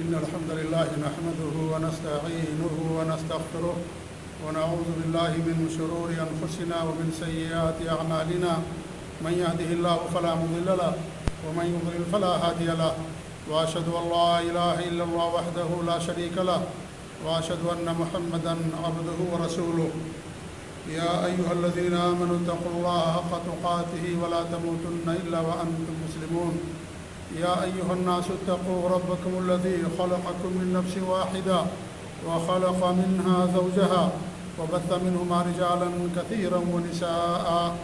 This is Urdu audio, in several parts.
إن الحمد لله نحمده ونستعينه ونستغفره ونعوذ بالله من شرور أنفسنا ومن سيئات أعمالنا من يهده الله فلا مضل له ومن يضلل فلا هادي له وأشهد أن لا إله إلا الله وحده لا شريك له وأشهد أن محمدا عبده ورسوله يا أيها الذين آمنوا اتقوا الله حق تقاته ولا تموتن إلا وأنتم مسلمون يا أيها الناس اتقوا ربكم الذي خلقكم من نفس واحدة وخلق منها زوجها وبث منهما رجالا كثيرا ونساء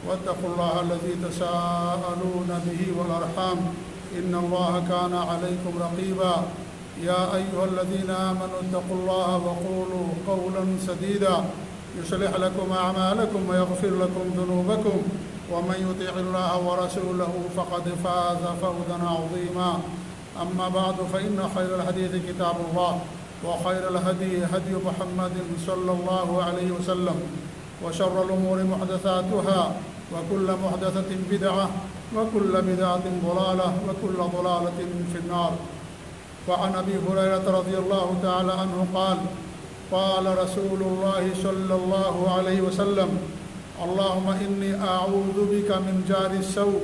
واتقوا الله الذي تساءلون به والأرحام إن الله كان عليكم رقيبا يا أيها الذين آمنوا اتقوا الله وقولوا قولا سديدا يصلح لكم أعمالكم ويغفر لكم ذنوبكم ومن يطع الله ورسوله فقد فاز فوزا عظيما أما بعد فإن خير الحديث كتاب الله وخير الهدي هدي محمد صلى الله عليه وسلم وشر الأمور محدثاتها وكل محدثة بدعة وكل بدعة ضلالة وكل ضلالة في النار. وعن أبي هريرة رضي الله تعالى عنه قال قال رسول الله صلى الله عليه وسلم اللهم إني أعوذ بك من جار السوء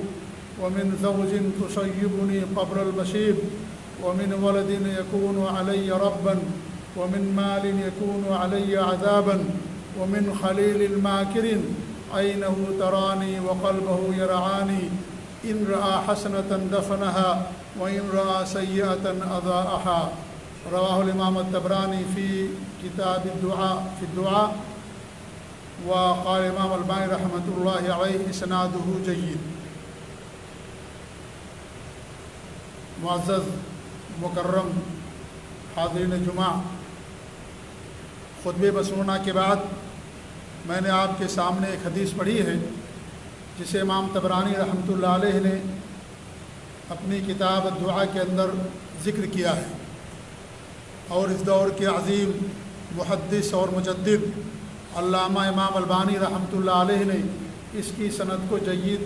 ومن زوج تصيبني قبر البشير ومن ولد يكون علي ربا ومن مال يكون علي عذابا ومن خليل ماكر عينه تراني وقلبه يرعاني إن رأى حسنة دفنها وإن رأى سيئة أضاءها. رواه الإمام الطبراني في كتاب الدعاء في الدعاء وقال امام البانی رحمۃ اللہ علیہ اسنادہ جید. معزز مکرم حاضرین جمعہ، خطبہ مسنونہ کے بعد میں نے آپ کے سامنے ایک حدیث پڑھی ہے جسے امام طبرانی رحمۃ اللہ علیہ نے اپنی کتاب الدعاء کے اندر ذکر کیا ہے، اور اس دور کے عظیم محدث اور مجدد علامہ امام البانی رحمۃ اللہ علیہ نے اس کی سند کو جید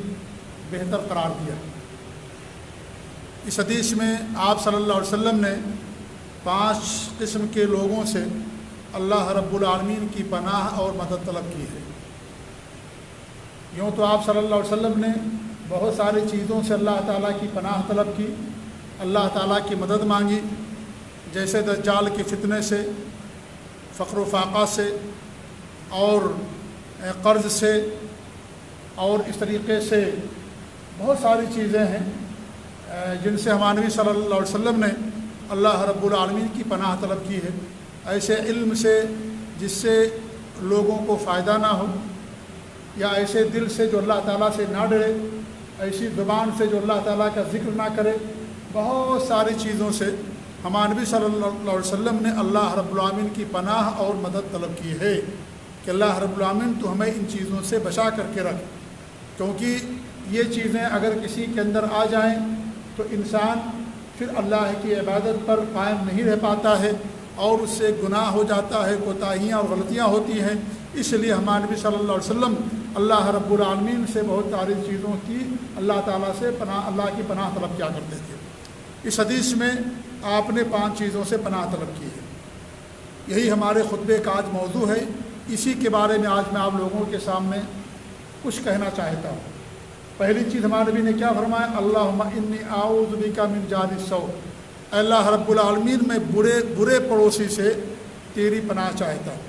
بہتر قرار دیا. اس حدیث میں آپ صلی اللہ علیہ وسلم نے 5 قسم کے لوگوں سے اللہ رب العالمین کی پناہ اور مدد طلب کی ہے. یوں تو آپ صلی اللہ علیہ وسلم نے بہت ساری چیزوں سے اللہ تعالیٰ کی پناہ طلب کی، اللہ تعالیٰ کی مدد مانگی، جیسے دجال کے فتنے سے، فقر و فاقہ سے، اور قرض سے، اور اس طریقے سے بہت ساری چیزیں ہیں جن سے ہمارے نبی صلی اللہ علیہ وسلم نے اللہ رب العالمین کی پناہ طلب کی ہے. ایسے علم سے جس سے لوگوں کو فائدہ نہ ہو، یا ایسے دل سے جو اللہ تعالیٰ سے نہ ڈرے، ایسی زبان سے جو اللہ تعالیٰ کا ذکر نہ کرے، بہت ساری چیزوں سے ہمارے نبی صلی اللہ علیہ وسلم نے اللہ رب العالمین کی پناہ اور مدد طلب کی ہے کہ اللہ رب العالمین تو ہمیں ان چیزوں سے بچا کر کے رکھ، کیونکہ یہ چیزیں اگر کسی کے اندر آ جائیں تو انسان پھر اللہ کی عبادت پر قائم نہیں رہ پاتا ہے، اور اس سے گناہ ہو جاتا ہے، کوتاہیاں اور غلطیاں ہوتی ہیں. اس لیے ہمارے نبی صلی اللہ علیہ وسلم اللہ رب العالمین سے بہت ساری چیزوں کی اللہ تعالیٰ سے اللہ کی پناہ طلب کیا کرتے تھے. اس حدیث میں آپ نے 5 چیزوں سے پناہ طلب کی ہے. یہی ہمارے خطبے کا آج موضوع ہے. اسی کے بارے میں آج میں آپ لوگوں کے سامنے کچھ کہنا چاہتا ہوں. پہلی چیز ہمارے نبی نے کیا فرمایا؟ اللہم انی اعوذ بک من جار السوء. اے اللہ رب العالمین میں برے پڑوسی سے تیری پناہ چاہتا ہوں.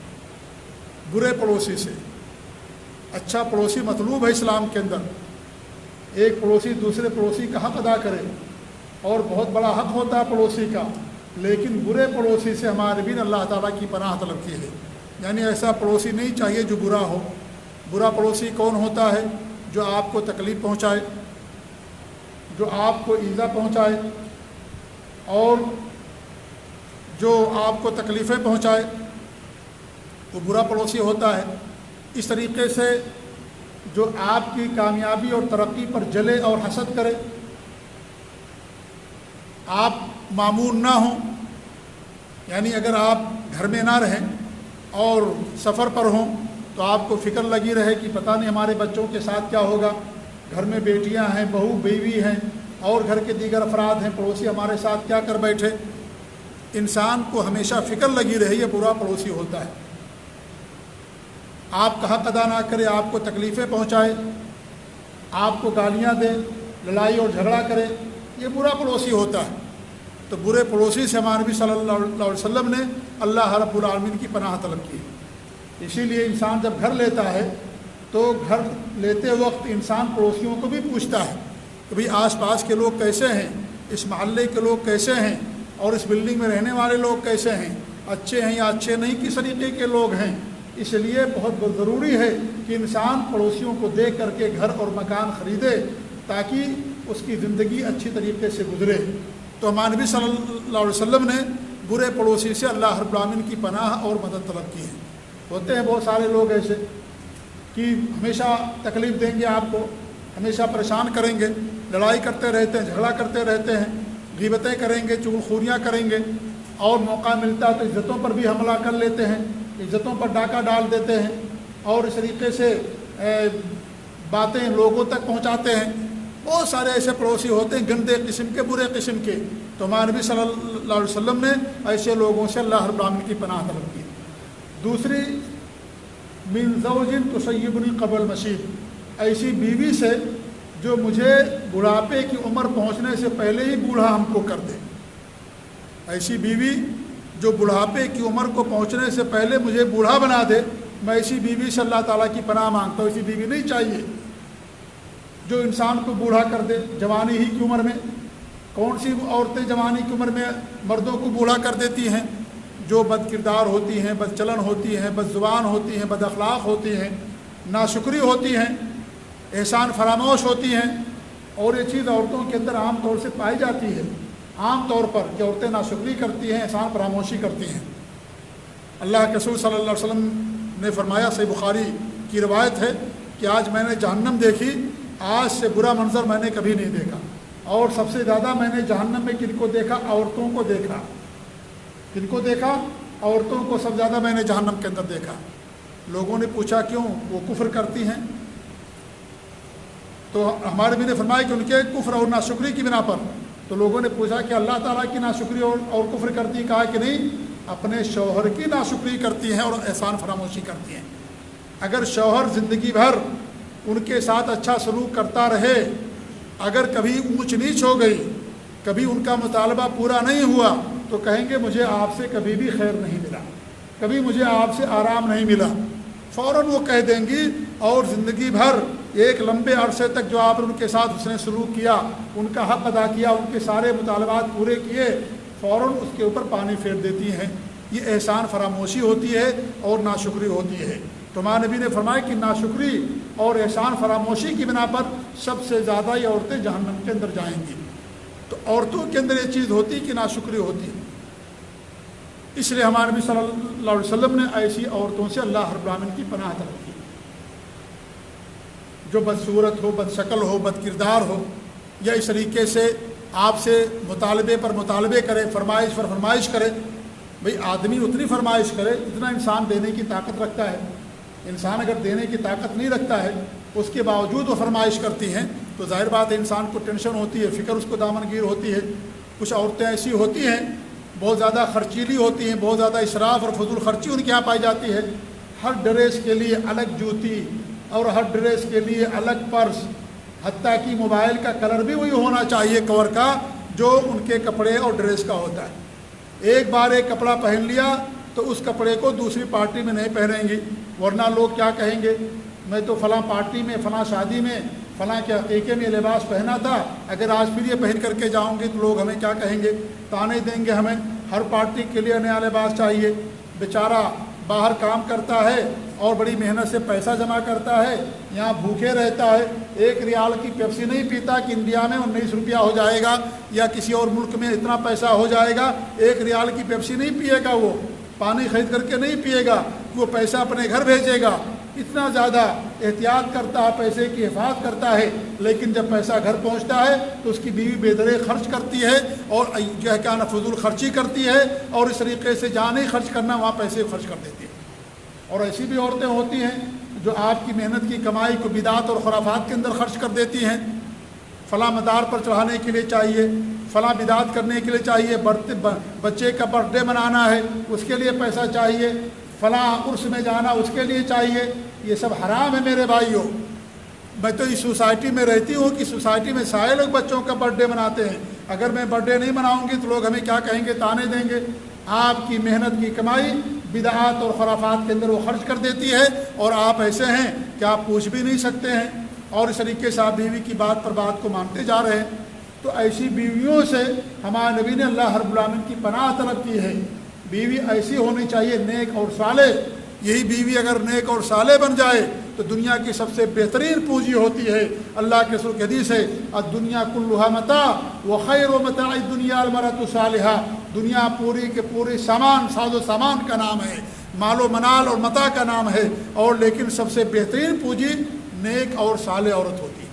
برے پڑوسی سے. اچھا پڑوسی مطلوب ہے اسلام کے اندر. ایک پڑوسی دوسرے پڑوسی کا حق ادا کرے، اور بہت بڑا حق ہوتا ہے پڑوسی کا، لیکن برے پڑوسی سے ہمارے نبی نے اللہ تعالیٰ کی پناہ طلب کی ہے. یعنی ایسا پڑوسی نہیں چاہیے جو برا ہو. برا پڑوسی کون ہوتا ہے؟ جو آپ کو تکلیف پہنچائے، جو آپ کو ایذا پہنچائے، اور جو آپ کو تکلیفیں پہنچائے، وہ برا پڑوسی ہوتا ہے. اس طریقے سے جو آپ کی کامیابی اور ترقی پر جلے اور حسد کرے، آپ مامون نہ ہوں، یعنی اگر آپ گھر میں نہ رہیں اور سفر پر ہوں تو آپ کو فکر لگی رہے کہ پتہ نہیں ہمارے بچوں کے ساتھ کیا ہوگا. گھر میں بیٹیاں ہیں، بہو بیوی ہیں، اور گھر کے دیگر افراد ہیں، پڑوسی ہمارے ساتھ کیا کر بیٹھے. انسان کو ہمیشہ فکر لگی رہے یہ برا پڑوسی ہوتا ہے، آپ کا حق ادا نہ کرے، آپ کو تکلیفیں پہنچائے، آپ کو گالیاں دے، لڑائی اور جھگڑا کرے، یہ برا پڑوسی ہوتا ہے۔ تو برے پڑوسی سے ہمارے نبی صلی اللہ علیہ وسلم نے اللہ رب العالمین کی پناہ طلب کی۔ اسی لیے انسان جب گھر لیتا ہے تو گھر لیتے وقت انسان پڑوسیوں کو بھی پوچھتا ہے کہ بھئی آس پاس کے لوگ کیسے ہیں، اس محلے کے لوگ کیسے ہیں، اور اس بلڈنگ میں رہنے والے لوگ کیسے ہیں، اچھے ہیں یا اچھے نہیں، کس طریقے کے لوگ ہیں۔ اس لیے بہت ضروری ہے کہ انسان پڑوسیوں کو دیکھ کر کے گھر اور مکان خریدے تاکہ اس کی زندگی اچھی طریقے سے گزرے۔ تو ہمارے نبی صلی اللہ علیہ وسلم نے برے پڑوسی سے اللہ رب العالمین کی پناہ اور مدد طلب کی ہے۔ ہوتے ہیں بہت سارے لوگ ایسے کہ ہمیشہ تکلیف دیں گے، آپ کو ہمیشہ پریشان کریں گے، لڑائی کرتے رہتے ہیں، جھگڑا کرتے رہتے ہیں، غیبتیں کریں گے، چغلخوریاں کریں گے، اور موقع ملتا ہے تو عزتوں پر بھی حملہ کر لیتے ہیں، عزتوں پر ڈاکہ ڈال دیتے ہیں، اور اس طریقے سے باتیں لوگوں تک پہنچاتے ہیں۔ بہت سارے ایسے پڑوسی ہوتے ہیں گندے قسم کے، برے قسم کے۔ تو ہمارے نبی صلی اللہ علیہ وسلم نے ایسے لوگوں سے اللہ رب العالمین کی پناہ طلب کی۔ دوسری، من زوج تسیبنی قبل المشیب، ایسی بیوی سے جو مجھے بڑھاپے کی عمر پہنچنے سے پہلے ہی بوڑھا ہم کو کر دے۔ ایسی بیوی جو بڑھاپے کی عمر کو پہنچنے سے پہلے مجھے بوڑھا بنا دے، میں ایسی بیوی سے اللہ تعالیٰ کی پناہ مانگتا ہوں۔ ایسی بیوی نہیں چاہیے جو انسان کو بوڑھا کر دے جوانی ہی کی عمر میں۔ کون سی عورتیں جوانی کی عمر میں مردوں کو بوڑھا کر دیتی ہیں؟ جو بد کردار ہوتی ہیں، بد چلن ہوتی ہیں، بد زبان ہوتی ہیں، بد اخلاق ہوتی ہیں، ناشکری ہوتی ہیں، احسان فراموش ہوتی ہیں۔ اور یہ چیز عورتوں کے اندر عام طور سے پائی جاتی ہے، عام طور پر کہ عورتیں ناشکری کرتی ہیں، احسان فراموشی کرتی ہیں۔ اللہ کے رسول صلی اللہ علیہ وسلم نے فرمایا، صحیح بخاری کی روایت ہے کہ آج میں نے جہنم دیکھی، آج سے برا منظر میں نے کبھی نہیں دیکھا۔ اور سب سے زیادہ میں نے جہنم میں کن کو دیکھا؟ عورتوں کو دیکھا۔ کن کو دیکھا؟ عورتوں کو سب سے زیادہ میں نے جہنم کے اندر دیکھا۔ لوگوں نے پوچھا کیوں؟ وہ کفر کرتی ہیں۔ تو ہمارے بھی نے فرمایا کہ ان کے کفر اور ناشکری کی بنا پر۔ تو لوگوں نے پوچھا کہ اللہ تعالیٰ کی ناشکری اور کفر کرتی ہیں؟ کہا کہ نہیں، اپنے شوہر کی ناشکری کرتی ہیں اور احسان فراموشی کرتی ہیں۔ اگر شوہر زندگی بھر ان کے ساتھ اچھا سلوک کرتا رہے، اگر کبھی اونچ نیچ ہو گئی، کبھی ان کا مطالبہ پورا نہیں ہوا، تو کہیں گے مجھے آپ سے کبھی بھی خیر نہیں ملا، کبھی مجھے آپ سے آرام نہیں ملا، فوراً وہ کہہ دیں گی۔ اور زندگی بھر ایک لمبے عرصے تک جو آپ نے ان کے ساتھ اس نے سلوک کیا، ان کا حق ادا کیا، ان کے سارے مطالبات پورے کیے، فوراً اس کے اوپر پانی پھیر دیتی ہیں۔ یہ احسان فراموشی ہوتی ہے اور ناشکری ہوتی ہے۔ تو ہمارے نبی نے فرمایا کہ ناشکری اور احسان فراموشی کی بنا پر سب سے زیادہ یہ عورتیں جہنم کے اندر جائیں گی۔ تو عورتوں کے اندر یہ چیز ہوتی کہ ناشکری ہوتی ہے۔ اس لیے ہمارے نبی صلی اللہ علیہ وسلم نے ایسی عورتوں سے اللہ رب العالمین کی پناہ طلب کی، جو بدصورت ہو، بد شکل ہو، بد کردار ہو، یا اس طریقے سے آپ سے مطالبے پر مطالبے کرے، فرمائش پر فرمائش کرے۔ بھئی آدمی اتنی فرمائش کرے جتنا انسان دینے کی طاقت رکھتا ہے۔ انسان اگر دینے کی طاقت نہیں رکھتا ہے، اس کے باوجود وہ فرمائش کرتی ہیں، تو ظاہر بات ہے انسان کو ٹینشن ہوتی ہے، فکر اس کو دامنگیر ہوتی ہے۔ کچھ عورتیں ایسی ہوتی ہیں بہت زیادہ خرچیلی ہوتی ہیں، بہت زیادہ اسراف اور فضول خرچی ان کے یہاں پائی جاتی ہے۔ ہر ڈریس کے لیے الگ جوتی اور ہر ڈریس کے لیے الگ پرس، حتیٰ کہ موبائل کا کلر بھی وہی ہونا چاہیے کور کا جو ان کے کپڑے اور ڈریس کا ہوتا ہے۔ ایک بار ایک کپڑا پہن لیا تو اس کپڑے کو دوسری پارٹی میں نہیں پہنیں گی، ورنہ لوگ کیا کہیں گے، میں تو فلاں پارٹی میں، فلاں شادی میں، فلاں کے عقیقے میں یہ لباس پہنا تھا، اگر آج پھر یہ پہن کر کے جاؤں گی تو لوگ ہمیں کیا کہیں گے، تانے دیں گے ہمیں۔ ہر پارٹی کے لیے نیا لباس چاہیے۔ بیچارہ باہر کام کرتا ہے اور بڑی محنت سے پیسہ جمع کرتا ہے، یہاں بھوکے رہتا ہے، 1 ریال کی پیپسی نہیں پیتا کہ انڈیا میں 19 روپیہ ہو جائے گا یا کسی اور ملک میں اتنا پیسہ ہو جائے گا۔ 1 ریال کی پیپسی نہیں پیے گا، وہ پانی خرید کر کے نہیں پیے گا، وہ پیسہ اپنے گھر بھیجے گا۔ اتنا زیادہ احتیاط کرتا ہے، پیسے کی حفاظت کرتا ہے، لیکن جب پیسہ گھر پہنچتا ہے تو اس کی بیوی بے درے خرچ کرتی ہے اور جو ہے کہ فضول خرچی کرتی ہے، اور اس طریقے سے جہاں نہیں خرچ کرنا وہاں پیسے خرچ کر دیتی ہے۔ اور ایسی بھی عورتیں ہوتی ہیں جو آپ کی محنت کی کمائی کو بدعت اور خرافات کے اندر خرچ کر دیتی ہیں، فلاں مدار پر چڑھانے کے لیے چاہیے، فلاں بدعت کرنے کے لیے چاہیے، بچے کا برتھ ڈے منانا ہے اس کے لیے پیسہ چاہیے، فلاں عرس میں جانا اس کے لیے چاہیے، یہ سب حرام ہے میرے بھائیوں۔ میں تو اس سوسائٹی میں رہتی ہوں کہ سوسائٹی میں سارے لوگ بچوں کا برتھ ڈے مناتے ہیں، اگر میں برتھ ڈے نہیں مناؤں گی تو لوگ ہمیں کیا کہیں گے، تانے دیں گے۔ آپ کی محنت کی کمائی بدعات اور خرافات کے اندر وہ خرچ کر دیتی ہے، اور آپ ایسے ہیں کہ آپ پوچھ بھی نہیں سکتے ہیں، اور اس طریقے سے آپ بیوی کی بات پر بات کو مانتے جا رہے ہیں۔ تو ایسی بیویوں سے ہمارے نبی نے اللہ رب العالمین کی پناہ طلب کی ہے۔ بیوی ایسی ہونی چاہیے نیک اور صالح، یہی بیوی اگر نیک اور صالح بن جائے تو دنیا کی سب سے بہترین پونجی ہوتی ہے۔ اللہ کے رسول کی حدیث ہے الدنیا کلھا متاع وخیر متاع الدنیا المرأۃ الصالحہ، دنیا پوری کے پوری سامان، ساز و سامان کا نام ہے، مال و منال اور متاع کا نام ہے، اور لیکن سب سے بہترین پونجی نیک اور صالح عورت ہوتی ہے۔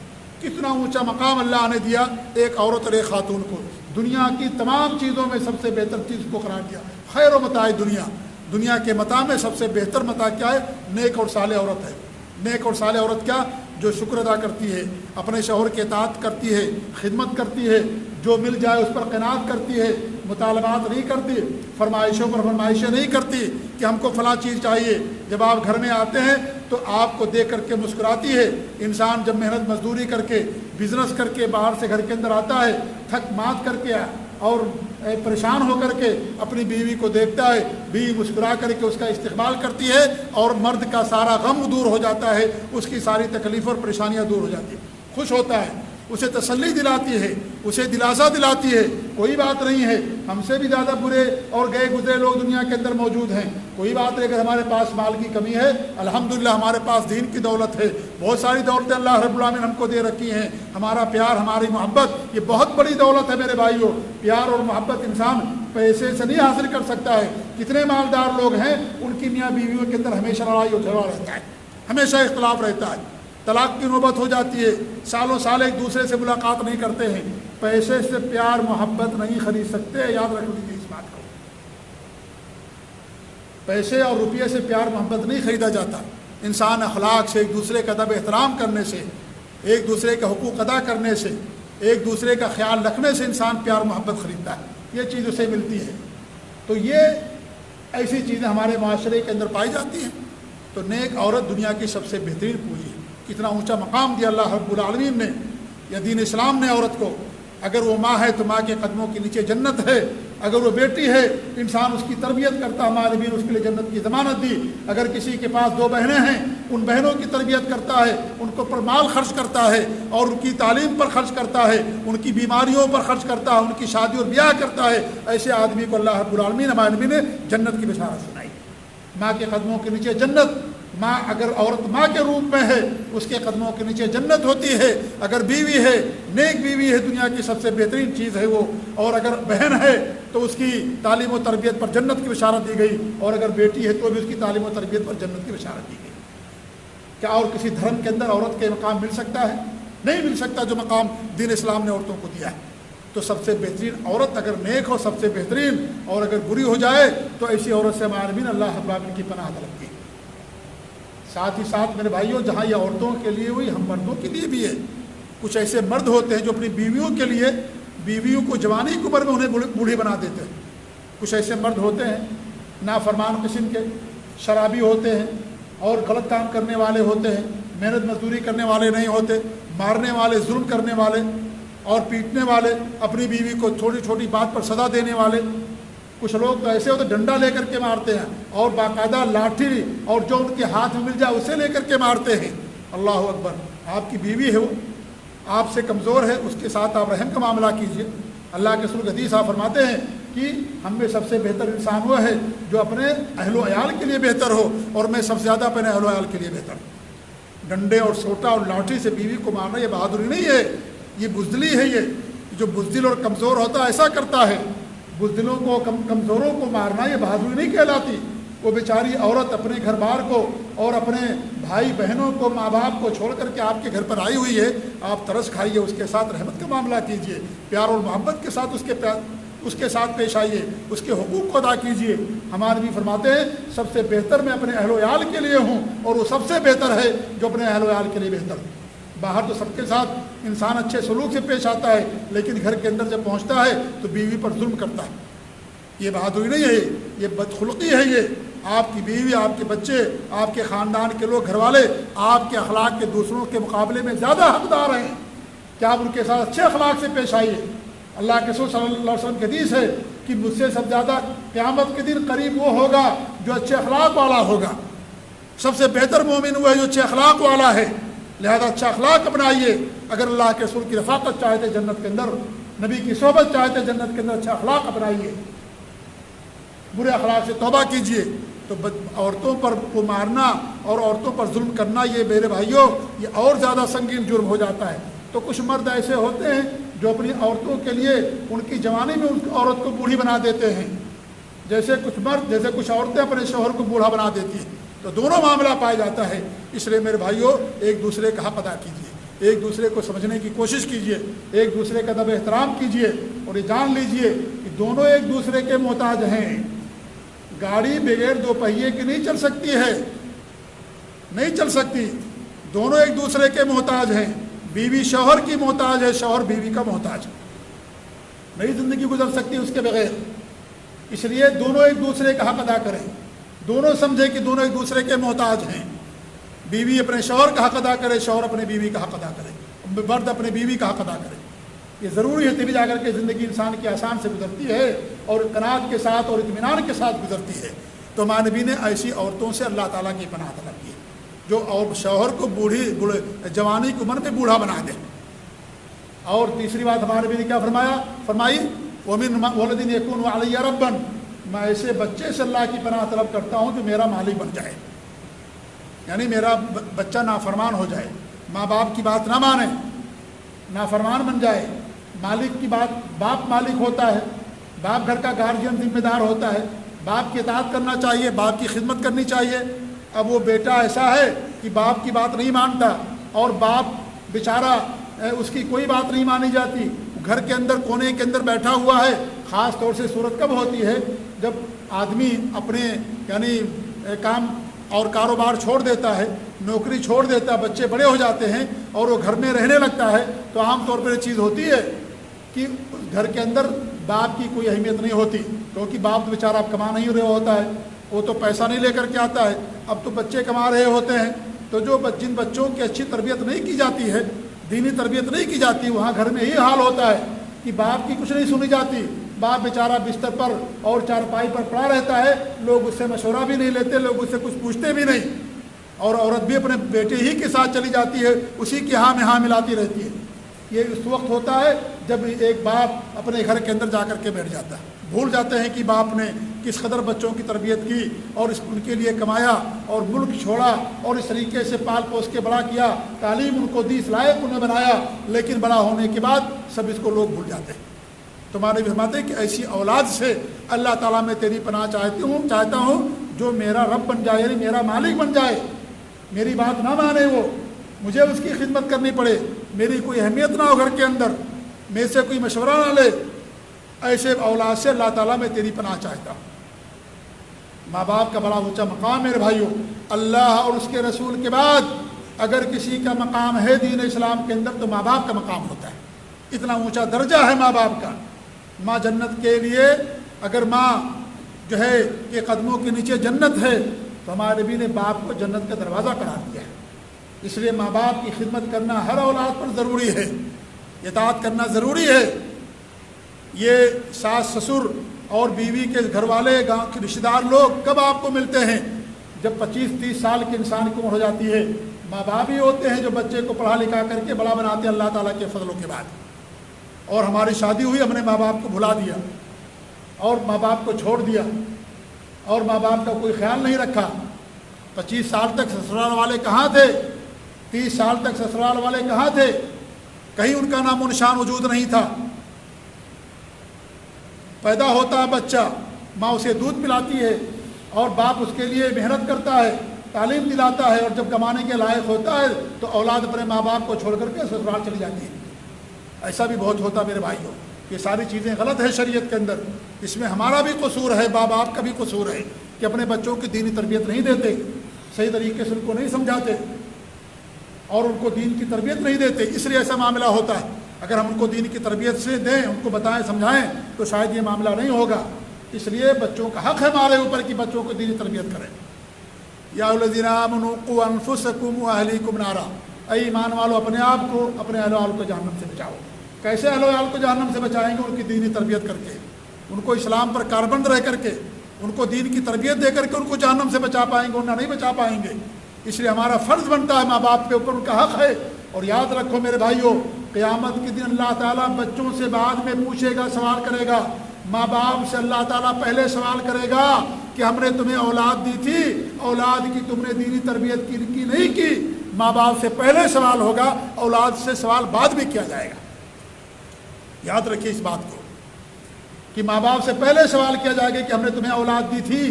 کتنا اونچا مقام اللہ نے دیا ایک عورت اور ایک خاتون کو، دنیا کی تمام چیزوں میں سب سے بہتر چیز کو قرار دیا، خیر و متاع دنیا، دنیا کے متاع میں سب سے بہتر متاع کیا ہے؟ نیک اور صالح عورت ہے۔ نیک اور صالح عورت کیا؟ جو شکر ادا کرتی ہے، اپنے شوہر کے اطاعت کرتی ہے، خدمت کرتی ہے، جو مل جائے اس پر قناعت کرتی ہے، مطالبات نہیں کرتی، فرمائشوں پر فرمائشیں نہیں کرتی کہ ہم کو فلاں چیز چاہیے۔ جب آپ گھر میں آتے ہیں تو آپ کو دیکھ کر کے مسکراتی ہے۔ انسان جب محنت مزدوری کر کے بزنس کر کے باہر سے گھر کے اندر آتا ہے، تھک مات کر کے اور پریشان ہو کر کے اپنی بیوی کو دیکھتا ہے، بیوی مسکرا کر کے اس کا استقبال کرتی ہے، اور مرد کا سارا غم دور ہو جاتا ہے، اس کی ساری تکلیف اور پریشانیاں دور ہو جاتی ہیں، خوش ہوتا ہے، اسے تسلی دلاتی ہے، اسے دلاسا دلاتی ہے۔ کوئی بات نہیں ہے، ہم سے بھی زیادہ برے اور گئے گزرے لوگ دنیا کے اندر موجود ہیں، کوئی بات نہیں، اگر ہمارے پاس مال کی کمی ہے الحمدللہ ہمارے پاس دین کی دولت ہے، بہت ساری دولتیں اللہ رب العالمین ہم کو دے رکھی ہیں، ہمارا پیار، ہماری محبت، یہ بہت بڑی دولت ہے میرے بھائیوں۔ پیار اور محبت انسان پیسے سے نہیں حاصل کر سکتا ہے۔ کتنے مالدار لوگ ہیں ان کی میاں بیویوں کے اندر ہمیشہ لڑائی جھگڑا رہتا ہے، ہمیشہ اختلاف رہتا ہے، طلاق کی نوبت ہو جاتی ہے، سالوں سال ایک دوسرے سے ملاقات نہیں کرتے ہیں۔ پیسے سے پیار محبت نہیں خرید سکتے، یاد رکھ لیجیے اس بات کو۔ پیسے اور روپیے سے پیار محبت نہیں خریدا جاتا۔ انسان اخلاق سے، ایک دوسرے کا ادب احترام کرنے سے، ایک دوسرے کا حقوق ادا کرنے سے، ایک دوسرے کا خیال رکھنے سے انسان پیار محبت خریدتا ہے، یہ چیز اسے ملتی ہے۔ تو یہ ایسی چیزیں ہمارے معاشرے کے اندر پائی جاتی ہیں۔ تو نیک عورت دنیا کی سب سے بہترین پونجی ہے۔ کتنا اونچا مقام دیا اللہ رب العالمین نے یا دین اسلام نے عورت کو۔ اگر وہ ماں ہے تو ماں کے قدموں کے نیچے جنت ہے، اگر وہ بیٹی ہے انسان اس کی تربیت کرتا، ہمارے نبی نے اس کے لیے جنت کی ضمانت دی۔ اگر کسی کے پاس 2 بہنیں ہیں ان بہنوں کی تربیت کرتا ہے، ان کو پر مال خرچ کرتا ہے اور ان کی تعلیم پر خرچ کرتا ہے، ان کی بیماریوں پر خرچ کرتا ہے، ان کی شادی اور بیاہ کرتا ہے، ایسے آدمی کو اللہ رب العالمین ہمارے نبی نے جنت کی بشارت سنائی۔ ماں کے قدموں کے نیچے جنت۔ ماں اگر عورت ماں کے روپ میں ہے اس کے قدموں کے نیچے جنت ہوتی ہے۔ اگر بیوی ہے، نیک بیوی ہے، دنیا کی سب سے بہترین چیز ہے وہ، اور اگر بہن ہے تو اس کی تعلیم و تربیت پر جنت کی بشارت دی گئی، اور اگر بیٹی ہے تو بھی اس کی تعلیم و تربیت پر جنت کی بشارت دی گئی۔ کیا اور کسی دھرم کے اندر عورت کے مقام مل سکتا ہے؟ نہیں مل سکتا جو مقام دین اسلام نے عورتوں کو دیا ہے۔ تو سب سے بہترین عورت اگر نیک ہو سب سے بہترین، اور اگر بری ہو جائے تو ایسی عورت سے ہمارے نبی نے اللہ رب العالمین کی پناہ طلب کی۔ ساتھ ہی ساتھ میرے بھائیوں، جہاں یہ عورتوں کے لیے ہوئی، ہم مردوں کے لیے بھی ہے۔ کچھ ایسے مرد ہوتے ہیں جو اپنی بیویوں کے لیے، بیویوں کو جوانی کی عمر میں انہیں بوڑھی بنا دیتے ہیں۔ کچھ ایسے مرد ہوتے ہیں نافرمان قسم کے، شرابی ہوتے ہیں اور غلط کام کرنے والے ہوتے ہیں، محنت مزدوری کرنے والے نہیں ہوتے، مارنے والے، ظلم کرنے والے اور پیٹنے والے، اپنی بیوی کو چھوٹی چھوٹی بات پر سزا دینے والے۔ کچھ لوگ تو ایسے ہوتے ڈنڈا لے کر کے مارتے ہیں، اور باقاعدہ لاٹھی اور جو ان کے ہاتھ میں مل جائے اسے لے کر کے مارتے ہیں۔ اللہ اکبر! آپ کی بیوی ہے، وہ آپ سے کمزور ہے، اس کے ساتھ آپ رحم کا معاملہ کیجیے۔ اللہ کے رسول حدیث آپ فرماتے ہیں کہ ہم میں سب سے بہتر انسان وہ ہے جو اپنے اہل و عیال کے لیے بہتر ہو، اور میں سب سے زیادہ اپنے اہل و عیال کے لیے بہتر ہوں۔ ڈنڈے اور سوٹا اور لاٹھی سے بیوی کو مارنا یہ بہادری نہیں ہے، یہ بزدلی ہے۔ یہ جو بزدل اور کمزور ہوتا ہے ایسا کرتا ہے۔ بزدلوں کو، کمزوروں کو مارنا یہ بہادری نہیں کہلاتی۔ وہ بیچاری عورت اپنے گھر بار کو اور اپنے بھائی بہنوں کو، ماں باپ کو چھوڑ کر کے آپ کے گھر پر آئی ہوئی ہے، آپ ترس کھائیے، اس کے ساتھ رحمت کا معاملہ کیجیے، پیار اور محبت کے ساتھ اس کے ساتھ پیش آئیے، اس کے حقوق کو ادا کیجیے۔ ہمارے بھی فرماتے ہیں سب سے بہتر میں اپنے اہل و عیال کے لیے ہوں، اور وہ سب سے بہتر ہے جو اپنے اہل و عیال کے لیے بہتر ہوں۔ باہر تو سب کے ساتھ انسان اچھے سلوک سے پیش آتا ہے، لیکن گھر کے اندر جب پہنچتا ہے تو بیوی پر ظلم کرتا ہے۔ یہ بہادری نہیں ہے، یہ بدخلقی ہے۔ یہ آپ کی بیوی، آپ کے بچے، آپ کے خاندان کے لوگ، گھر والے آپ کے اخلاق کے دوسروں کے مقابلے میں زیادہ حقدار ہیں کہ آپ ان کے ساتھ اچھے اخلاق سے پیش آئیے۔ اللہ کے رسول صلی اللہ علیہ وسلم کی حدیث ہے کہ مجھ سے سب زیادہ قیامت کے دن قریب وہ ہوگا جو اچھے اخلاق والا ہوگا۔ سب سے بہتر مومن وہ ہے جو اچھے اخلاق والا ہے، لہذا اچھا اخلاق اپنائیے۔ اگر اللہ کے رسول کی رفاقت چاہتے جنت کے اندر، نبی کی صحبت چاہتے جنت کے اندر، اچھا اخلاق اپنائیے، برے اخلاق سے توبہ کیجیے۔ تو عورتوں پر کو مارنا اور عورتوں پر ظلم کرنا، یہ میرے بھائیوں یہ اور زیادہ سنگین جرم ہو جاتا ہے۔ تو کچھ مرد ایسے ہوتے ہیں جو اپنی عورتوں کے لیے ان کی جوانی میں اس عورت کو بوڑھی بنا دیتے ہیں، جیسے کچھ عورتیں اپنے شوہر کو بوڑھا بنا دیتی ہیں۔ تو دونوں معاملہ پایا جاتا ہے۔ اس لیے میرے بھائیوں ایک دوسرے کا حق ادا کیجیے، ایک دوسرے کو سمجھنے کی کوشش کیجیے، ایک دوسرے کا ادب احترام کیجیے، اور یہ جان لیجیے کہ دونوں ایک دوسرے کے محتاج ہیں۔ گاڑی بغیر دو پہیے کی نہیں چل سکتی ہے، نہیں چل سکتی، دونوں ایک دوسرے کے محتاج ہیں۔ بیوی شوہر کی محتاج ہے، شوہر بیوی کا محتاج ہے، نہیں زندگی گزر سکتی اس کے بغیر۔ اس لیے دونوں ایک دوسرے کا حق ادا کریں، دونوں سمجھے کہ دونوں ایک دوسرے کے محتاج ہیں۔ بیوی اپنے شوہر کا حق ادا کرے، شوہر اپنے بیوی کا حق ادا کرے، مرد اپنے بیوی کا حق ادا کرے۔ یہ ضروری ہے، تبھی جا کر کے زندگی انسان کی آسان سے گزرتی ہے اور قناعت کے ساتھ اور اطمینان کے ساتھ گزرتی ہے۔ تو ہمارے نبی نے ایسی عورتوں سے اللہ تعالیٰ کی پناہ طلب کی جو اور شوہر کو جوانی کی عمر میں بوڑھا بنا دے۔ اور تیسری بات ہمارے نبی نے کیا فرمائی وَمِن وَلَدٍ يَكُونُ عَلَيَّ رَبًّا، میں ایسے بچے سے اللہ کی پناہ طلب کرتا ہوں جو میرا مالک بن جائے، یعنی میرا بچہ نافرمان ہو جائے، ماں باپ کی بات نہ مانے، نافرمان بن جائے۔ مالک کی بات، باپ مالک ہوتا ہے، باپ گھر کا گارجین ذمہ دار ہوتا ہے، باپ کی اطاعت کرنا چاہیے، باپ کی خدمت کرنی چاہیے۔ اب وہ بیٹا ایسا ہے کہ باپ کی بات نہیں مانتا اور باپ بیچارہ اس کی کوئی بات نہیں مانی جاتی، گھر کے اندر کونے کے اندر بیٹھا ہوا ہے۔ خاص طور سے صورت کب ہوتی ہے جب آدمی اپنے یعنی کام اور کاروبار چھوڑ دیتا ہے، نوکری چھوڑ دیتا ہے، بچے بڑے ہو جاتے ہیں اور وہ گھر میں رہنے لگتا ہے، تو عام طور پر یہ چیز ہوتی ہے کہ گھر کے اندر باپ کی کوئی اہمیت نہیں ہوتی، کیونکہ باپ بیچارہ اب کما نہیں رہا ہوتا ہے، وہ تو پیسہ نہیں لے کر کے آتا ہے، اب تو بچے کما رہے ہوتے ہیں۔ تو جن بچوں کی اچھی تربیت نہیں کی جاتی ہے، دینی تربیت نہیں کی جاتی، وہاں گھر میں یہی حال ہوتا ہے کہ باپ کی کچھ نہیں سنی جاتی، باپ بیچارہ بستر پر اور چارپائی پر پڑا رہتا ہے، لوگ اس سے مشورہ بھی نہیں لیتے، لوگ اس سے کچھ پوچھتے بھی نہیں، اور عورت بھی اپنے بیٹے ہی کے ساتھ چلی جاتی ہے، اسی کی ہاں میں ہاں ملاتی رہتی ہے۔ یہ اس وقت ہوتا ہے جب ایک باپ اپنے گھر کے اندر جا کر کے بیٹھ جاتا ہے، بھول جاتے ہیں کہ باپ نے کس قدر بچوں کی تربیت کی اور ان کے لیے کمایا اور ملک چھوڑا اور اس طریقے سے پال پوس کے بڑا کیا، تعلیم ان کو دی، اس لائق انہیں بنایا، لیکن بڑا ہونے کے بعد سب اس کو لوگ بھول جاتے ہیں۔ تمہارے بھی فرماتے ہیں کہ ایسی اولاد سے اللہ تعالیٰ میں تیری پناہ چاہتا ہوں جو میرا رب بن جائے، یعنی میرا مالک بن جائے، میری بات نہ مانے، وہ مجھے اس کی خدمت کرنی پڑے، میری کوئی اہمیت نہ ہو گھر کے اندر، میرے سے کوئی مشورہ نہ لے۔ ایسے اولاد سے اللہ تعالیٰ میں تیری پناہ چاہتا ہوں۔ ماں باپ کا بڑا اونچا مقام میرے بھائیوں، اللہ اور اس کے رسول کے بعد اگر کسی کا مقام ہے دین اسلام کے اندر تو ماں باپ کا مقام ہوتا ہے، اتنا اونچا درجہ ہے ماں باپ کا۔ ماں جنت کے لیے اگر ماں جو ہے کہ قدموں کے نیچے جنت ہے تو ہمارے نبی نے باپ کو جنت کا دروازہ قرار دیا ہے۔ اس لیے ماں باپ کی خدمت کرنا ہر اولاد پر ضروری ہے، اطاعت کرنا ضروری ہے۔ یہ ساس سسر اور بیوی کے گھر والے، گاؤں کے رشتہ دار لوگ کب آپ کو ملتے ہیں؟ جب 25-30 سال کے انسان کی عمر ہو جاتی ہے۔ ماں باپ ہی ہوتے ہیں جو بچے کو پڑھا لکھا کر کے بڑا بناتے ہیں اللہ تعالیٰ کے فضلوں کے بعد۔ اور ہماری شادی ہوئی، ہم نے ماں باپ کو بھلا دیا اور ماں باپ کو چھوڑ دیا اور ماں باپ کا کوئی خیال نہیں رکھا۔ 25 سال تک سسرال والے کہاں تھے؟ 30 سال تک سسرال والے کہاں تھے؟ کہیں ان کا نام و نشان وجود نہیں تھا۔ پیدا ہوتا ہے بچہ، ماں اسے دودھ پلاتی ہے اور باپ اس کے لیے محنت کرتا ہے، تعلیم دلاتا ہے، اور جب کمانے کے لائق ہوتا ہے تو اولاد اپنے ماں باپ کو چھوڑ کر کے سسرال چلی جاتی ہے۔ ایسا بھی بہت ہوتا میرے بھائیوں۔ یہ ساری چیزیں غلط ہے شریعت کے اندر، اس میں ہمارا بھی قصور ہے، ماں باپ کا بھی قصور ہے کہ اپنے بچوں کی دینی تربیت نہیں دیتے، صحیح طریقے سے ان کو نہیں سمجھاتے۔ اور ان کو دین کی تربیت نہیں دیتے، اس لیے ایسا معاملہ ہوتا ہے۔ اگر ہم ان کو دین کی تربیت سے دیں، ان کو بتائیں سمجھائیں تو شاید یہ معاملہ نہیں ہوگا۔ اس لیے بچوں کا حق ہے ہمارے اوپر کہ بچوں کو دینی تربیت کریں۔ یا الذین آمنوا قوا انفسکم واہلیکم نارا، اے ایمان والو اپنے آپ کو، اپنے اہل و عیال کو جہنم سے بچاؤ۔ کیسے اہل و عیال کو جہنم سے بچائیں گے؟ ان کی دینی تربیت کر کے، ان کو اسلام پر کاربند رہ کر کے، ان کو دین کی تربیت دے کر کے ان کو جہنم سے بچا پائیں گے، ورنہ نہیں بچا پائیں گے۔ اس لیے ہمارا فرض بنتا ہے، ماں باپ کے اوپر ان کا حق ہے۔ اور یاد رکھو میرے بھائیوں، قیامت کے دن اللہ تعالیٰ بچوں سے بعد میں پوچھے گا، سوال کرے گا۔ ماں باپ سے اللہ تعالیٰ پہلے سوال کرے گا کہ ہم نے تمہیں اولاد دی تھی، اولاد کی تم نے دینی تربیت کی نہیں کی۔ ماں باپ سے پہلے سوال ہوگا، اولاد سے سوال بعد میں کیا جائے گا۔ یاد رکھیے اس بات کو کہ ماں باپ سے پہلے سوال کیا جائے گا کہ ہم نے تمہیں اولاد دی تھی،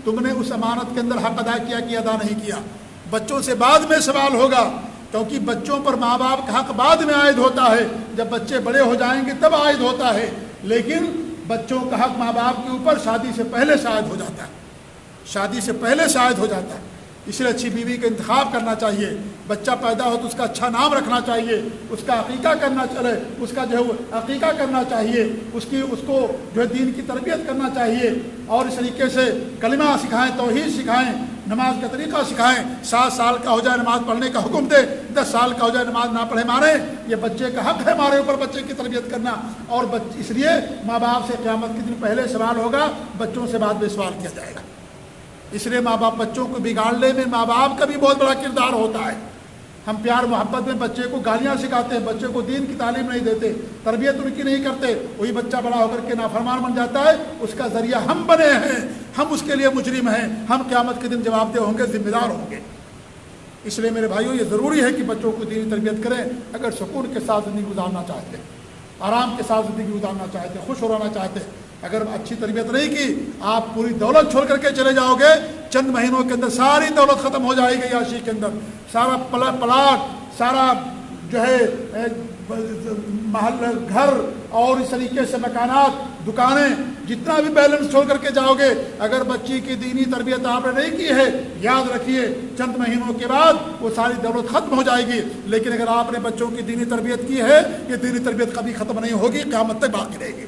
تم نے اس امانت کے اندر حق ادا کیا کہ ادا نہیں کیا۔ بچوں سے بعد میں سوال ہوگا، کیونکہ بچوں پر ماں باپ کا حق بعد میں عائد ہوتا ہے، جب بچے بڑے ہو جائیں گے تب عائد ہوتا ہے، لیکن بچوں کا حق ماں باپ کے اوپر شادی سے پہلے سے عائد ہو جاتا ہے، شادی سے پہلے سے عائد ہو جاتا ہے۔ اس لیے اچھی بیوی کا انتخاب کرنا چاہیے، بچہ پیدا ہو تو اس کا اچھا نام رکھنا چاہیے، اس کا عقیقہ کرنا چاہیے، اس کا جو ہے عقیقہ کرنا چاہیے، اس کو جو ہے دین کی تربیت کرنا چاہیے، اور اس طریقے سے کلمہ سکھائیں، توحید سکھائیں، نماز کا طریقہ سکھائیں۔ 7 سال کا ہو جائے نماز پڑھنے کا حکم دے، 10 سال کا ہو جائے نماز نہ پڑھے مارے۔ یہ بچے کا حق ہے ہمارے اوپر بچے کی تربیت کرنا، اور اس لیے ماں باپ سے قیامت کے دن پہلے سوال ہوگا، بچوں سے بعد میں سوال کیا جائے گا۔ اس لیے ماں باپ بچوں کو بگاڑنے میں ماں باپ کا بھی بہت بڑا کردار ہوتا ہے۔ ہم پیار محبت میں بچے کو گالیاں سکھاتے ہیں، بچے کو دین کی تعلیم نہیں دیتے، تربیت ان کی نہیں کرتے، وہی بچہ بڑا ہو کر کے نافرمان بن جاتا ہے۔ اس کا ذریعہ ہم بنے ہیں، ہم اس کے لیے مجرم ہیں، ہم قیامت کے دن جواب دہ ہوں گے، ذمہ دار ہوں گے۔ اس لیے میرے بھائیوں، یہ ضروری ہے کہ بچوں کو دینی تربیت کریں۔ اگر سکون کے ساتھ زندگی گزارنا چاہتے ہیں، آرام کے ساتھ زندگی گزارنا چاہتے ہیں، خوش رہنا چاہتے ہیں، اگر اچھی تربیت نہیں کی، آپ پوری دولت چھوڑ کر کے چلے جاؤ گے، چند مہینوں کے اندر ساری دولت ختم ہو جائے گی عیاشی کے اندر، سارا پلاٹ، سارا جو ہے محل، گھر، اور اس طریقے سے مکانات، دکانیں، جتنا بھی بیلنس چھوڑ کر کے جاؤ گے، اگر بچی کی دینی تربیت آپ نے نہیں کی ہے، یاد رکھیے چند مہینوں کے بعد وہ ساری دولت ختم ہو جائے گی۔ لیکن اگر آپ نے بچوں کی دینی تربیت کی ہے، یہ دینی تربیت کبھی ختم نہیں ہوگی، قیامت تک باقی رہے گی۔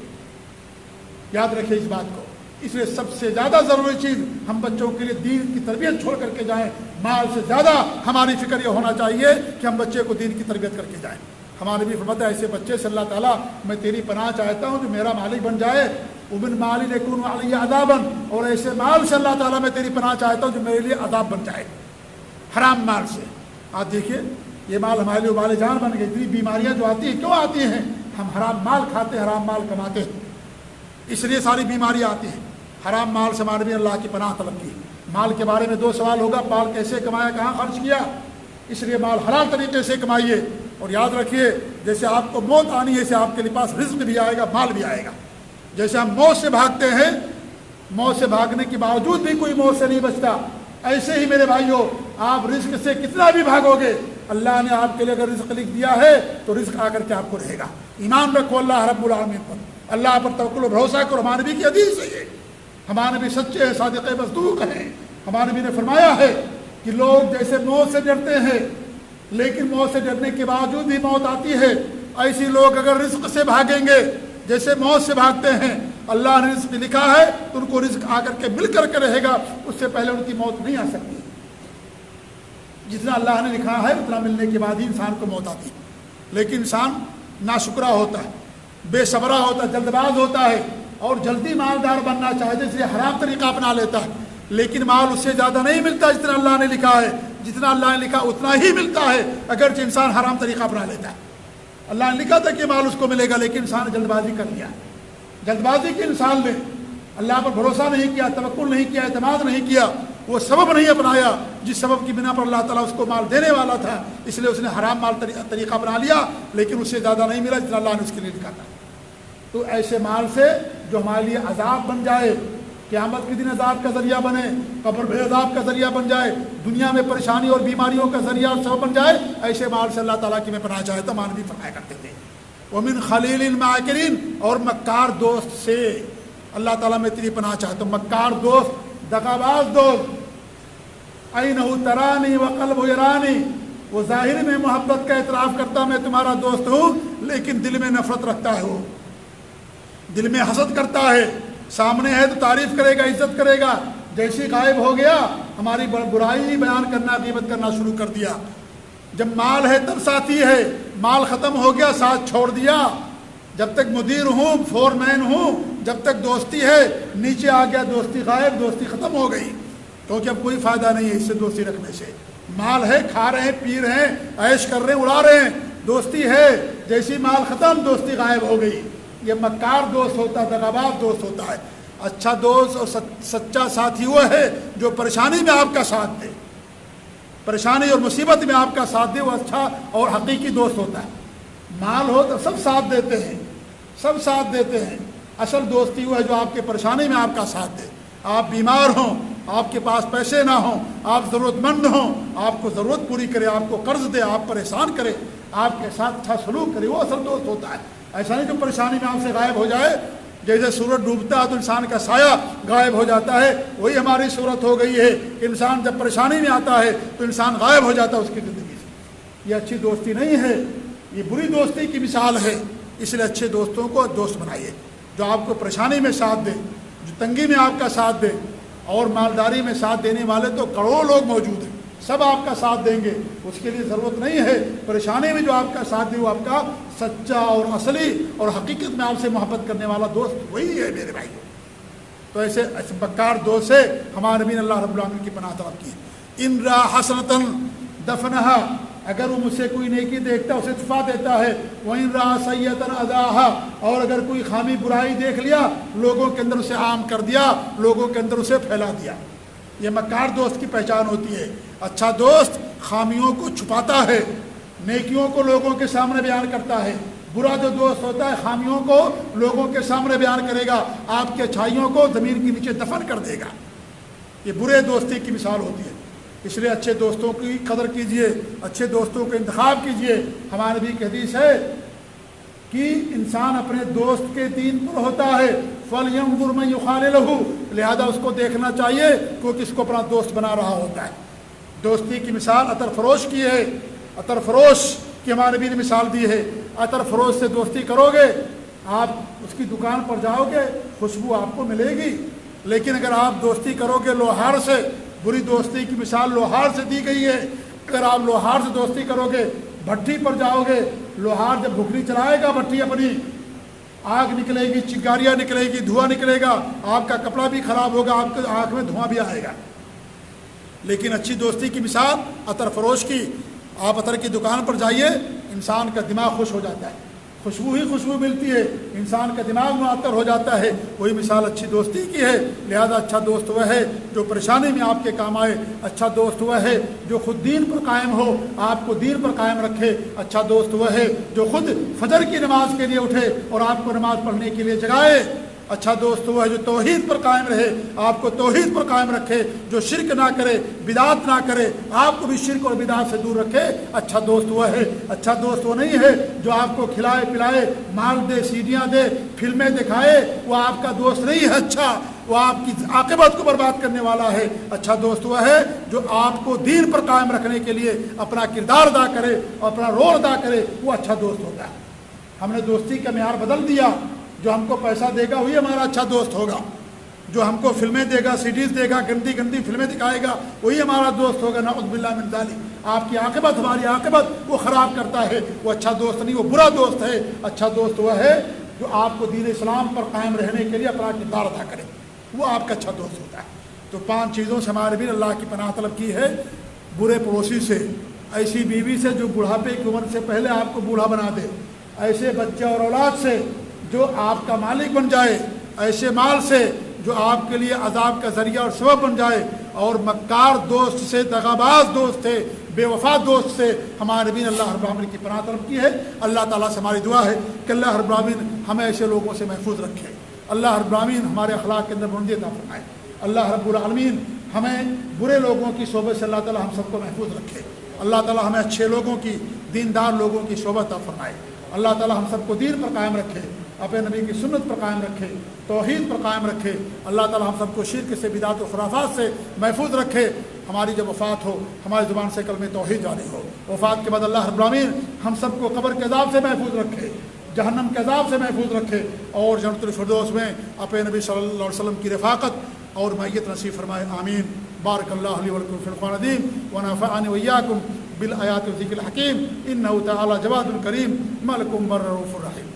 یاد رکھیے اس بات کو۔ اس لیے سب سے زیادہ ضروری چیز، ہم بچوں کے لیے دین کی تربیت چھوڑ کر کے جائیں۔ مال سے زیادہ ہماری فکر یہ ہونا چاہیے کہ ہم بچے کو دین کی تربیت کر کے جائیں۔ ہمارے بھی فرماتا ہے ایسے بچے سے اللہ تعالیٰ میں تیری پناہ چاہتا ہوں جو میرا مالک بن جائے، ومن مال یکون علی عذابا، اور ایسے مال سے اللہ تعالیٰ میں تیری پناہ چاہتا ہوں جو میرے لیے عذاب بن جائے، حرام مال سے۔ آپ دیکھیے یہ مال ہمارے لیے وبال جان بن گئی۔ اتنی بیماریاں جو آتی ہیں کیوں آتی ہیں؟ ہم حرام مال کھاتے، حرام مال کماتے ہیں، اس لیے ساری بیماریاں آتی ہیں۔ حرام مال سے ہمارے بھی اللہ کی پناہ طلب کی۔ مال کے بارے میں 2 سوال ہوگا، مال کیسے کمایا، کہاں خرچ کیا، اس لیے مال حلال طریقے سے کمائیے۔ اور یاد رکھیے جیسے آپ کو موت آنی ہے، ایسے آپ کے پاس رزق بھی آئے گا، مال بھی آئے گا۔ جیسے ہم موت سے بھاگتے ہیں، موت سے بھاگنے کے باوجود بھی کوئی موت سے نہیں بچتا، ایسے ہی میرے بھائیوں آپ رزق سے کتنا بھی بھاگو گے، اللہ نے آپ کے لیے اگر رزق لکھ دیا ہے تو رزق آ کر کے آپ کو رہے گا۔ ایمان رکھو اللہ رب العالمین پر، اللہ پر توکل و بھروسہ کرو۔ ہمارے نبی کی حدیث ہے یہ، ہمارے نبی سچے ہیں، صادق مصدوق ہیں۔ ہمارے نبی نے فرمایا ہے کہ لوگ جیسے موت سے ڈرتے ہیں لیکن موت سے ڈرنے کے باوجود بھی موت آتی ہے، ایسی لوگ اگر رزق سے بھاگیں گے جیسے موت سے بھاگتے ہیں، اللہ نے رزق لکھا ہے تو ان کو رزق آ کر کے مل کر کے رہے گا، اس سے پہلے ان کی موت نہیں آ سکتی۔ جتنا اللہ نے لکھا ہے اتنا ملنے کے بعد ہی انسان کو موت آتی ہے، لیکن انسان ناشکرا ہوتا ہے، بے صبرا ہوتا ہے، جلد باز ہوتا ہے، اور جلدی مالدار بننا چاہتے اس لیے حرام طریقہ اپنا لیتا ہے، لیکن مال اس سے زیادہ نہیں ملتا جتنا اللہ نے لکھا ہے۔ جتنا اللہ نے لکھا اتنا ہی ملتا ہے، اگرچہ انسان حرام طریقہ اپنا لیتا ہے۔ اللہ نے لکھا تھا کہ مال اس کو ملے گا، لیکن انسان نے جلد بازی کر لیا، جلد بازی کی انسان نے اللہ پر بھروسہ نہیں کیا، توکل نہیں کیا، اعتماد نہیں کیا، وہ سبب نہیں اپنایا جس سبب کی بنا پر اللہ تعالیٰ اس کو مال دینے والا تھا، اس لیے اس نے حرام مال طریقہ اپنا لیا، لیکن اس سے زیادہ نہیں ملا جتنا اللہ نے اس کے لیے لکھا تھا۔ تو ایسے مال سے جو ہمارے لیے عذاب بن جائے، قیامت کے دن عذاب کا ذریعہ بنے، قبر میں عذاب کا ذریعہ بن جائے، دنیا میں پریشانی اور بیماریوں کا ذریعہ اور سبب بن جائے، ایسے مال سے اللہ تعالیٰ کی میں پناہ چاہتا ہوں، مانوی فرمایا کرتے تھے۔ ومن خلیل ماکرین، اور مکار دوست سے اللہ تعالیٰ میں تیری پناہ چاہتا ہوں۔ مکار دوست، دغاباز دوست، اینہ ترانی وقلب یرانی، وہ ظاہر میں محبت کا اعتراف کرتا میں تمہارا دوست ہوں، لیکن دل میں نفرت رکھتا ہے، وہ دل میں حسد کرتا ہے، سامنے ہے تو تعریف کرے گا، عزت کرے گا، جیسے غائب ہو گیا ہماری برائی بیان کرنا، غیبت کرنا شروع کر دیا۔ جب مال ہے تب ساتھی ہے، مال ختم ہو گیا ساتھ چھوڑ دیا۔ جب تک مدیر ہوں، فور مین ہوں، جب تک دوستی ہے، نیچے آ گیا دوستی غائب، دوستی ختم ہو گئی، کیونکہ اب کوئی فائدہ نہیں ہے اس سے دوستی رکھنے سے۔ مال ہے، کھا رہے ہیں، پی رہے ہیں، عیش کر رہے ہیں، اڑا رہے ہیں، دوستی ہے، جیسی مال ختم دوستی غائب ہو گئی۔ یہ مکار دوست ہوتا ہے، دغاباز دوست ہوتا ہے۔ اچھا دوست اور سچا ساتھی وہ ہے جو پریشانی میں آپ کا ساتھ دے، پریشانی اور مصیبت میں آپ کا ساتھ دے، وہ اچھا اور حقیقی دوست ہوتا ہے۔ مال ہو تو سب ساتھ دیتے ہیں، سب ساتھ دیتے ہیں، اصل دوستی وہ ہے جو آپ کے پریشانی میں آپ کا ساتھ دے۔ آپ بیمار ہوں، آپ کے پاس پیسے نہ ہوں، آپ ضرورت مند ہوں، آپ کو ضرورت پوری کرے، آپ کو قرض دے، آپ پریشان کرے، آپ کے ساتھ اچھا سلوک کرے، وہ اصل دوست ہوتا ہے۔ ایسا نہیں جو پریشانی میں آپ سے غائب ہو جائے، جیسے سورج ڈوبتا ہے تو انسان کا سایہ غائب ہو جاتا ہے، وہی ہماری صورت ہو گئی ہے کہ انسان جب پریشانی میں آتا ہے تو انسان غائب ہو جاتا ہے اس کی زندگی سے۔ یہ اچھی دوستی نہیں ہے، یہ بری دوستی کی مثال ہے۔ اس لیے اچھے دوستوں کو دوست بنائیے، جو آپ کو پریشانی میں ساتھ دے، جو تنگی میں آپ کا ساتھ دے، اور مالداری میں ساتھ دینے والے تو کروڑوں لوگ موجود ہیں، سب آپ کا ساتھ دیں گے، اس کے لیے ضرورت نہیں ہے۔ پریشانی میں جو آپ کا ساتھ دے وہ آپ کا سچا اور اصلی اور حقیقت میں آپ سے محبت کرنے والا دوست وہی ہے میرے بھائی۔ تو ایسے بکار دوست سے ہمارے نبی نے اللہ رب العالمین کی پناہ طلب کی۔ ان را حسنتن دفنہا، اگر وہ مجھ سے کوئی نیکی دیکھتا اسے چھپا دیتا ہے، وَإِن رَأَىٰ سَیِّئَةً أَذَاعَهَا، اور اگر کوئی خامی برائی دیکھ لیا لوگوں کے اندر اسے عام کر دیا، لوگوں کے اندر اسے پھیلا دیا۔ یہ مکار دوست کی پہچان ہوتی ہے۔ اچھا دوست خامیوں کو چھپاتا ہے، نیکیوں کو لوگوں کے سامنے بیان کرتا ہے۔ برا جو دوست ہوتا ہے خامیوں کو لوگوں کے سامنے بیان کرے گا، آپ کی اچھائیوں کو زمین کے نیچے دفن کر دے گا۔ یہ برے دوستی کی مثال ہوتی ہے۔ اس لیے اچھے دوستوں کی قدر کیجئے، اچھے دوستوں کا انتخاب کیجئے۔ ہمارے نبی کی حدیث ہے کہ انسان اپنے دوست کے دین پر ہوتا ہے، فَلْيَنظُرْ مَن يُخَالِلُهُ، لہذا اس کو دیکھنا چاہیے کہ کس کو اپنا دوست بنا رہا ہوتا ہے۔ دوستی کی مثال عطر فروش کی ہے، عطر فروش کی ہمارے نبی نے مثال دی ہے۔ عطر فروش سے دوستی کرو گے، آپ اس کی دکان پر جاؤ گے، خوشبو آپ کو ملے گی، لیکن اگر آپ دوستی کرو گے لوہار سے، بری دوستی کی مثال لوہار سے دی گئی ہے۔ اگر آپ لوہار سے دوستی کرو گے، بھٹی پر جاؤ گے، لوہار جب بھکری چلائے گا بھٹی اپنی، آگ نکلے گی، چنگاریاں نکلے گی، دھواں نکلے گا، آپ کا کپڑا بھی خراب ہوگا، آپ کے آنکھ میں دھواں بھی آئے گا۔ لیکن اچھی دوستی کی مثال عطر فروش کی، آپ عطر کی دکان پر جائیے، انسان کا دماغ خوش ہو جاتا ہے، خوشبو ہی خوشبو ملتی ہے، انسان کا دماغ معطر ہو جاتا ہے۔ وہی مثال اچھی دوستی کی ہے۔ لہذا اچھا دوست وہ ہے جو پریشانی میں آپ کے کام آئے، اچھا دوست وہ ہے جو خود دین پر قائم ہو، آپ کو دین پر قائم رکھے، اچھا دوست وہ ہے جو خود فجر کی نماز کے لیے اٹھے اور آپ کو نماز پڑھنے کے لیے جگائے، اچھا دوست وہ ہے جو توحید پر قائم رہے، آپ کو توحید پر قائم رکھے، جو شرک نہ کرے، بدعت نہ کرے، آپ کو بھی شرک اور بدعت سے دور رکھے، اچھا دوست وہ ہے۔ اچھا دوست وہ نہیں ہے جو آپ کو کھلائے پلائے، مال دے، سیڑھیاں دے، فلمیں دکھائے، وہ آپ کا دوست نہیں ہے اچھا، وہ آپ کی عاقبت کو برباد کرنے والا ہے۔ اچھا دوست وہ ہے جو آپ کو دین پر قائم رکھنے کے لیے اپنا کردار ادا کرے اور اپنا رول ادا کرے، وہ اچھا دوست ہوتا ہے۔ ہم نے دوستی کا معیار بدل دیا، جو ہم کو پیسہ دے گا وہی ہمارا اچھا دوست ہوگا، جو ہم کو فلمیں دے گا، سیڈیز دے گا، گندی گندی فلمیں دکھائے گا، وہی ہمارا دوست ہوگا، نعوذ باللہ من ذالک۔ آپ کی عاقبت، ہماری عاقبت وہ خراب کرتا ہے، وہ اچھا دوست نہیں، وہ برا دوست ہے۔ اچھا دوست وہ ہے جو آپ کو دین اسلام پر قائم رہنے کے لیے اپنا کردار ادا کرے، وہ آپ کا اچھا دوست ہوتا ہے۔ تو 5 چیزوں سے ہمارے بھی اللہ کی پناہ طلب کی ہے۔ برے پڑوسی سے، ایسی بیوی سے جو بڑھاپے کی عمر سے پہلے آپ کو بوڑھا بنا دے، ایسے بچے اور اولاد سے جو آپ کا مالک بن جائے، ایسے مال سے جو آپ کے لیے عذاب کا ذریعہ اور سبب بن جائے، اور مکار دوست سے، دغاباز دوست سے، بے وفا دوست سے ہمارے نبی نے اللہ رب العالمین کی پناہ طلب کی ہے۔ اللہ تعالیٰ سے ہماری دعا ہے کہ اللہ رب العالمین ہمیں ایسے لوگوں سے محفوظ رکھے، اللہ رب العالمین ہمارے اخلاق کے اندر بلندی عطا فرمائے، اللہ رب العالمین ہمیں برے لوگوں کی صحبت سے اللہ تعالیٰ ہم سب کو محفوظ رکھے، اللہ تعالیٰ ہمیں اچھے لوگوں کی، دیندار لوگوں کی صحبت عطا فرمائے، اللہ تعالیٰ ہم سب کو دین پر قائم رکھے، اپنے نبی کی سنت پر قائم رکھے، توحید پر قائم رکھے۔ اللہ تعالی ہم سب کو شرک سے، بدعت و خرافات سے محفوظ رکھے۔ ہماری جب وفات ہو ہماری زبان سے کلمہ توحید جاری ہو۔ وفات کے بعد اللہ رب العالمین ہم سب کو قبر کے عذاب سے محفوظ رکھے، جہنم کے عذاب سے محفوظ رکھے، اور جنت الفردوس میں اپنے نبی صلی اللہ علیہ وسلم کی رفاقت اور معیت نصیب فرمائے، آمین۔ بارک اللہ لی ولکم فی القرآن العظیم ونفعنی وإیاکم بالآیات والذکر الحکیم، انہ تعالی جواد کریم ملک بر رؤوف رحیم۔